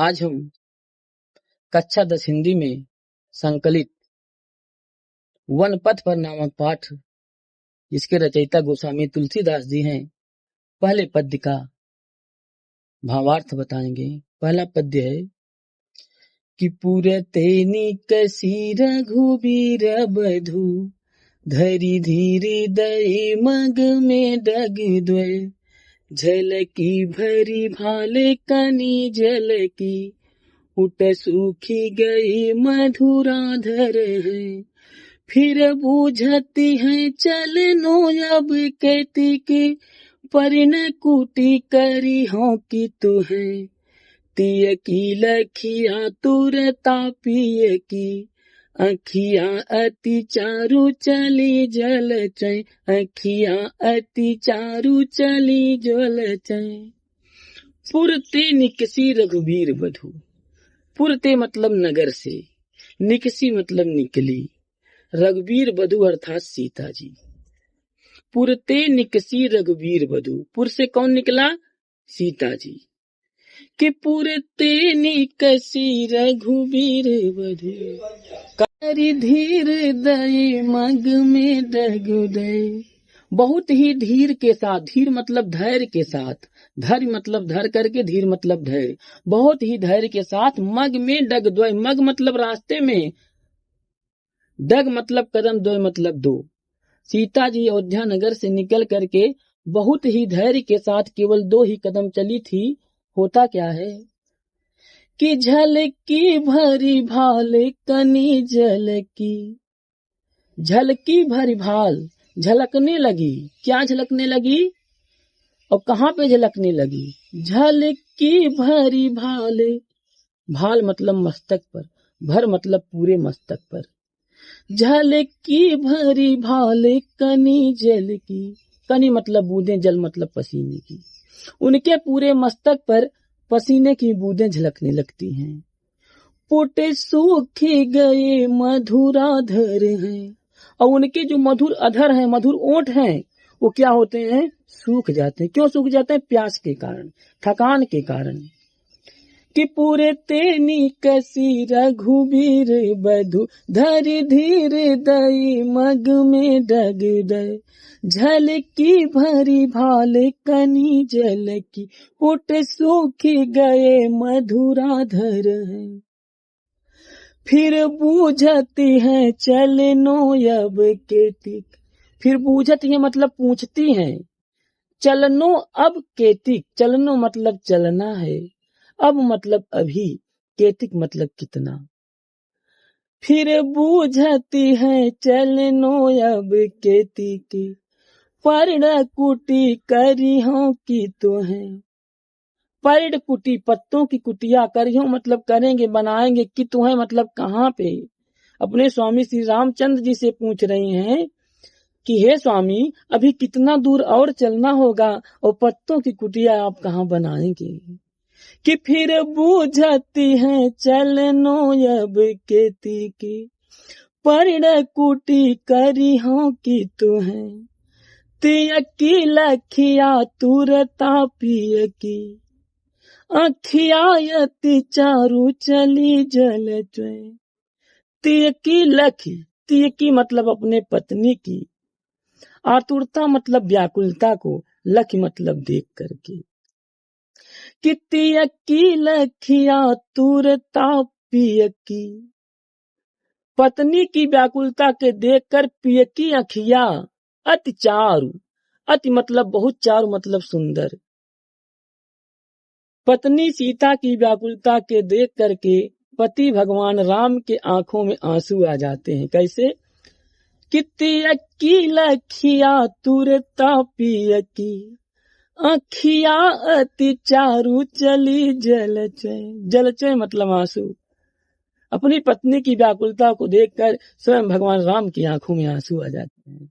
आज हम कक्षा 10 हिंदी में संकलित वन पथ पर नामक पाठ जिसके रचयिता गोस्वामी तुलसीदास जी हैं, पहले पद्य का भावार्थ बताएंगे। पहला पद्य है कि पुरते निकसी रघुबीर बधु धरि धीरे दई मग में डग द्वय झलकी भरी भाले कनी जल की उठ सूखी गई मधुराधर है फिर बूझती है चलनो अब कहती के परिण कुटी करी हो कि तू है तिय की लखिया तुरता पिय की अखिया अति चारु चली जल चै अखिया अति चारु चली जल चै। पुरते निकसी रघुबीर बधु। पुरते मतलब नगर से, निकसी मतलब निकली, रघुबीर बधु अर्थात सीता जी। पुरते निकसी रघुबीर बधु, पुर से कौन निकला? सीता जी। कि पुरते निकसी रघुबीर बधु करी धीर दई मग में डग दई। बहुत ही धीर के साथ, धीर मतलब धैर्य के साथ, धैर्य मतलब धर करके, धीर मतलब धैर्य, बहुत ही धैर्य के साथ मग में डग द्वय। मग मतलब रास्ते में, डग मतलब कदम, द्वय मतलब दो। सीता जी अयोध्या नगर से निकल करके बहुत ही धैर्य के साथ केवल 2 ही कदम चली थी। होता क्या है कि झलकी भरी भाल कनी झलकी, झलकी भरी भाल झलकने लगी। क्या झलकने लगी और कहां पे झलकने लगी? झलकी भरी भाल, भाल मतलब मस्तक पर, भर मतलब पूरे मस्तक पर। झलकी भरी भाल कनी जल की, कनी मतलब बूंदें, जल मतलब पसीने की। उनके पूरे मस्तक पर पसीने की बूंदें झलकने लगती हैं। पुट सूखी गए मधुराधर हैं, और उनके जो मधुर अधर हैं, मधुर ओंठ हैं, वो क्या होते हैं? सूख जाते हैं। क्यों सूख जाते हैं? प्यास के कारण, थकान के कारण। कि पुरते निकसी रघुबीर बधु धरि धीर दई मग में डग दय झलकी भरी भाल कनी जल की पुट सूखी गए मधुराधर है फिर बूझती है चलनो अब केतिक। फिर बूझती है मतलब पूछती हैं, चलनो अब केतिक। चलनो मतलब चलना है, अब मतलब अभी, केतिक मतलब कितना। फिर बूझती है चलनो अब केतिक पर्ण कुटी करी हो कि तो है। पर्ण कुटी पत्तों की कुटिया, करी हो मतलब करेंगे, बनाएंगे, कि तो है मतलब कहाँ पे। अपने स्वामी श्री रामचंद्र जी से पूछ रही हैं कि हे स्वामी, अभी कितना दूर और चलना होगा और पत्तों की कुटिया आप कहाँ बनाएंगे। कि फिर बूझती है चलनो अब केती की पर्ण कुटी करी हो कि तू है तिय की लखिया तुरता पिय की अखियायती चारू चली जल चै। तिय की लखी, तिय की मतलब अपने पत्नी की, आतुरता मतलब व्याकुलता को, लख मतलब देख करके। कि तिय की लखिया तुरता पिय की, पत्नी की व्याकुलता के देखकर पिय की अखिया अति चारु, अति मतलब बहुत, चारु मतलब सुंदर। पत्नी सीता की व्याकुलता के देख करके पति भगवान राम के आंखों में आंसू आ जाते हैं। कैसे? कि तिय की लखिया तुरता पिय की अखिया अति चारु चली जलचै। जलचै मतलब आंसू। अपनी पत्नी की व्याकुलता को देखकर स्वयं भगवान राम की आंखों में आंसू आ जाते हैं।